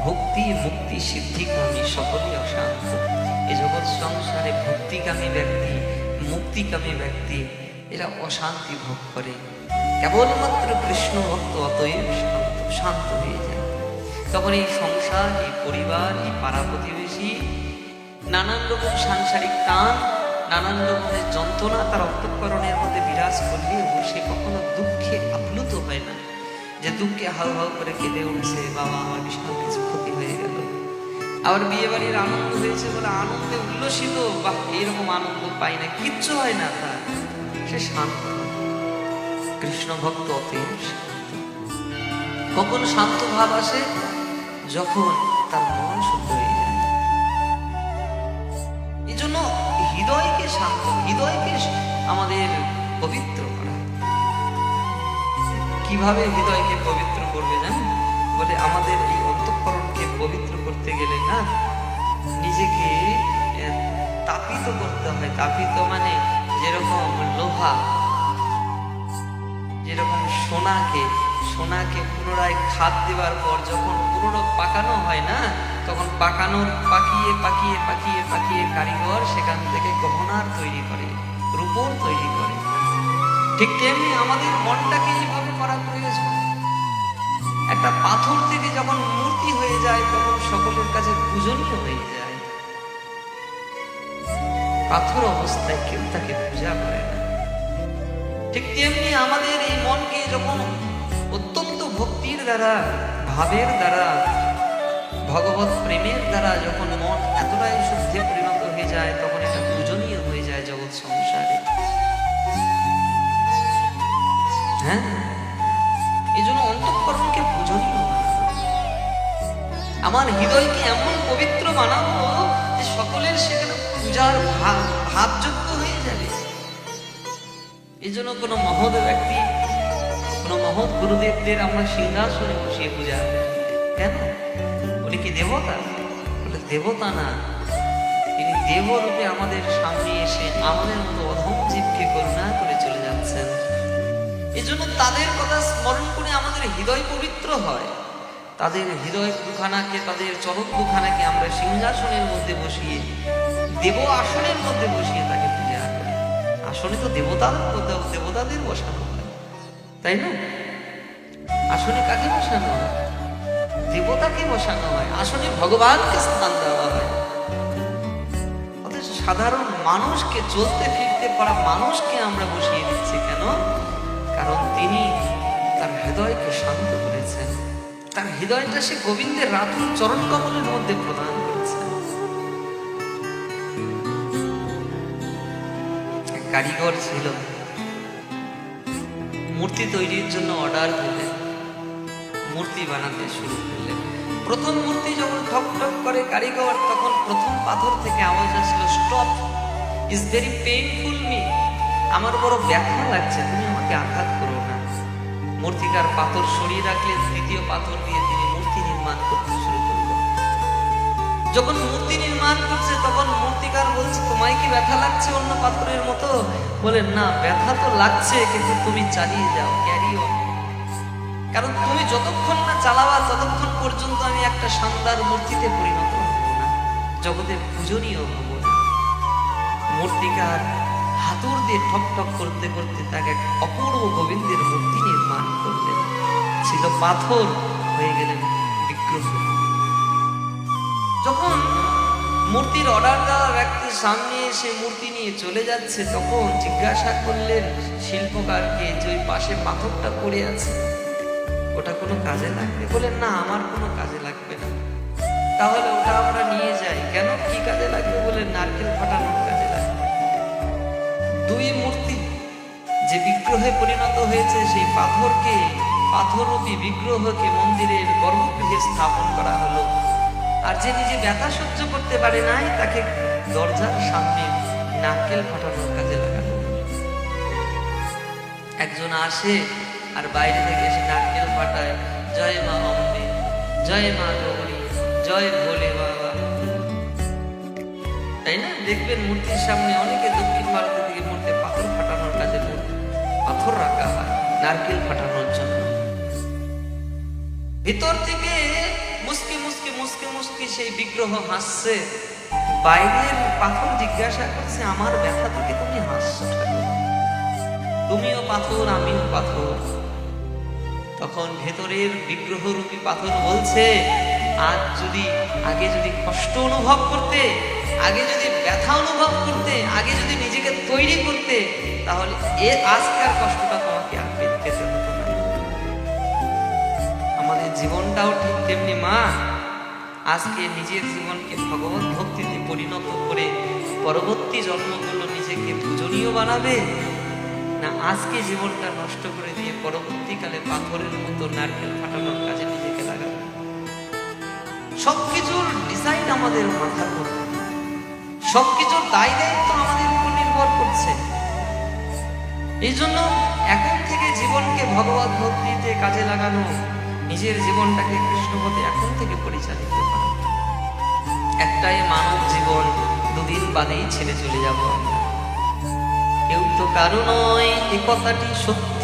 ভক্তি মুক্তি সিদ্ধিকামী সকলই অশান্ত। এ জগৎ সংসারে ভক্তিকামী ব্যক্তি, মুক্তিকামী ব্যক্তি, এরা অশান্তি ভোগ করে। কেবলমাত্র কৃষ্ণ ভক্ত অতএব শান্ত হয়ে যায়। তখন এই সংসার, এই পরিবার, এই পাড়া প্রতিবেশী, নানান রকম সাংসারিক টান, নানান রকমের যন্ত্রণা তার অন্তঃকরণের মধ্যে বিরাজ করলেও সে কখনো দুঃখে আপ্লুত হয় না, যে দুঃখে হাউ হাউ করে কেঁদে উঠছে, বাবা আমার বিশাল কিছু ক্ষতি হয়ে গেল। আবার বিয়ে বাড়ির আনন্দ হয়েছে বলে আনন্দে উল্লসিত, বা এইরকম আনন্দ পাই না, কিচ্ছু হয় না তার, সে শান্ত। কৃষ্ণ ভক্ত অতএব শান্ত। কখন শান্ত ভাব আসে? যখন তার মন শুদ্ধ হয়ে যায়। এই জন্য হৃদয়কে শান্ত, হৃদয়কে আমাদের পবিত্র করা। কিভাবে হৃদয়কে পবিত্র করবে জানেন? বলে আমাদের এই অন্তঃকরণকে পবিত্র করতে গেলে না, নিজেকে তাপিত করতে হয়। তাপিত মানে যেরকম লোহা, যেরকম সোনাকে পুনরায় খাদ দেওয়ার পর যখন পুনরায় পাকানো হয় না, তখন পাকিয়ে কারিগর সেখান থেকে গহনার তৈরি করে, রূপোর তৈরি করে। ঠিক তেমনি আমাদের মনটাকে এইভাবে করা প্রয়োজন। একটা পাথর থেকে যখন মূর্তি হয়ে যায়, তখন সকলের কাছে পূজনীয় হয়ে যায়। পাথর অবস্থায় কেউ তাকে পূজা করে না। ঠিক তেমনি আমাদের এই মনকে যখন অত্যন্ত ভক্তির দ্বারা, ভাবের দ্বারা, ভগবত প্রেমের দ্বারা যখন মন এতটাই শুদ্ধে পরিণত হয়ে যায়, তখন এটা পূজনীয় হয়ে যায় জগৎ সংসারে। হ্যাঁ, এই জন্য অন্তঃকরণকে পূজনীয় বানাবো। আমার হৃদয়কে এমন পবিত্র বানাবো যে সকলের সেখানে পূজার ভাবযোগ্য হয়ে যাবে। এই জন্য কোনো মহৎ ব্যক্তি, কোনো মহৎ গুরুদেবদের আমরা সিংহাসনে বসিয়ে পূজা। কেন? উনি কি দেবতা? বলে দেবতা না, তিনি দেবরূপে আমাদের সামনে এসে আমাদের মতো অধম জীবকে করুণা করে চলে যাচ্ছেন। এই জন্য তাদের কথা স্মরণ করে আমাদের হৃদয় পবিত্র হয়। তাদের হৃদয় দুখানাকে, তাদের চরণ দুখানাকে আমরা সিংহাসনের মধ্যে বসিয়ে, দেব আসনের মধ্যে বসিয়ে তাকে পূজা করি। আসনে তো দেবতাদের বসানো হয়, তাই না? আসনে কাকে বসানো হয়? দেবতাকে বসানো হয়। আসনে ভগবানকে স্থান দেওয়া হয়। অথচ সাধারণ মানুষকে, চলতে ফিরতে পারা মানুষকে আমরা বসিয়ে দিচ্ছি কেন? কারণ তিনি তার হৃদয়কে শান্ত করেছেন। তার হৃদয়টা সে গোবিন্দের রাতুল চরণ কমলের মধ্যে প্রদান করেছেন। এক কারিগর ছিল, মূর্তি তৈরির জন্য অর্ডার দিলেন, মূর্তি বানাতে শুরু করলেন। প্রথম মূর্তি যখন ঠক ঠক করে কারিগর, তখন প্রথম পাথর থেকে আওয়াজ আসলো, stop, is very painful me, আমার বড় ব্যথা লাগছে, তুমি আমাকে আঘাত করো না। মূর্তিকার পাথর সরিয়ে রাখলেন, দ্বিতীয় পাথর দিয়ে তিনি মূর্তি নির্মাণ করতে শুরু করলেন। যখন মূর্তি নির্মাণ করছে, তখন মূর্তিকার বলছে, তোমায় কি ব্যথা লাগছে অন্য পাথরের মতো? বলেন না, ব্যথা তো লাগছে, কিন্তু তুমি চালিয়ে যাও, ক্যারি অন। কারণ তুমি যতক্ষণ না চালাবা, ততক্ষণ পর্যন্ত আমি একটা শানদার মূর্তিতে পরিণত হব না, জগতে পূজনীয় হব না। মূর্তিকার হাতুর দিয়ে ঠক ঠক করতে করতে তাকে এক অপূর্ব গোবিন্দের মূর্তি নির্মাণ করলেন। ছিল পাথর, হয়ে গেলেন বিগ্রহ। যখন মূর্তির অর্ডার দেওয়া ব্যক্তির সামনে এসে মূর্তি নিয়ে চলে যাচ্ছে, তখন জিজ্ঞাসা করলেন শিল্পকারকে যে ওই পাশে পাথরটা পড়ে আছে, ওটা কোনো কাজে লাগবে? বলেন না, আমার কোনো কাজে লাগবে না। তাহলে ওটা আমরা নিয়ে যাই। কেন, কি কাজে লাগবে? বলে নারকেল ফাটানোর কাজে লাগবে। দুই মূর্তি যে বিগ্রহে পরিণত হয়েছে, সেই পাথরকে, পাথররূপী বিগ্রহকে মন্দিরের গর্ভগৃহে স্থাপন করা হলো। আর যে নিজে ব্যথা সহ্য করতে পারে নাই, তাকে দরজার সামনে নারকেল ফাটানোর কাজে লাগানো। একজন আসে আর বাইরে থেকে এসে নারকেল ফাটায়, জয় মা অম্বে, জয় মা গৌরী, জয় ভোলে বাবা। তাই না? দেখবেন মূর্তির সামনে অনেকে দক্ষিণ ভারতের দিকে মূর্তি পাথর ফাটানোর কাজে পাথর রাখা হয় নারকেল ফাটানোর জন্য। ভিতর থেকে মুসকে মুসকে মুসকে মুসকে সেই বিগ্রহ হাসছে। বাইরের পাথর জিজ্ঞাসা করছে, আমার ব্যথা থেকে তুমি হাসছো ঠাকুর? তুমিও পাথর, আমিও পাথর। তখন ভেতরের বিগ্রহরূপী পাথর বলছে, আগে যদি কষ্ট অনুভব করতে, আগে যদি ব্যথা অনুভব করতে, আগে যদি নিজেকে তৈরি করতে, তাহলে আজকের কষ্টটা তোমাকে আর পেতে হতো না। আমাদের জীবনটাও ঠিক তেমনি মা। আজকে নিজের জীবনকে ভগবত ভক্তিতে পরিণত করে পরবর্তী জন্মগুলো নিজেকে পূজনীয় বানাবে, না আজকে জীবনটা নষ্ট করে দিয়ে পরবর্তীকালে পাথরের মতো নারকেল ফাটানোর কাজে নিজেকে লাগাবে? সবকিছুর ডিজাইন আমাদের মাথার উপর, সবকিছুর দায় দায়িত্ব আমাদের উপর নির্ভর করছে। এই জন্য এখন থেকে জীবনকে ভগবত ভক্তিতে কাজে লাগানো, নিজের জীবনটাকে কৃষ্ণপথে এখন থেকে পরিচালিত করা। একটাই মানব জীবন, দুদিন বাদেই ছেড়ে চলে যাব আমরা। কেউ তো কারো নয়, এ কথাটি সত্য।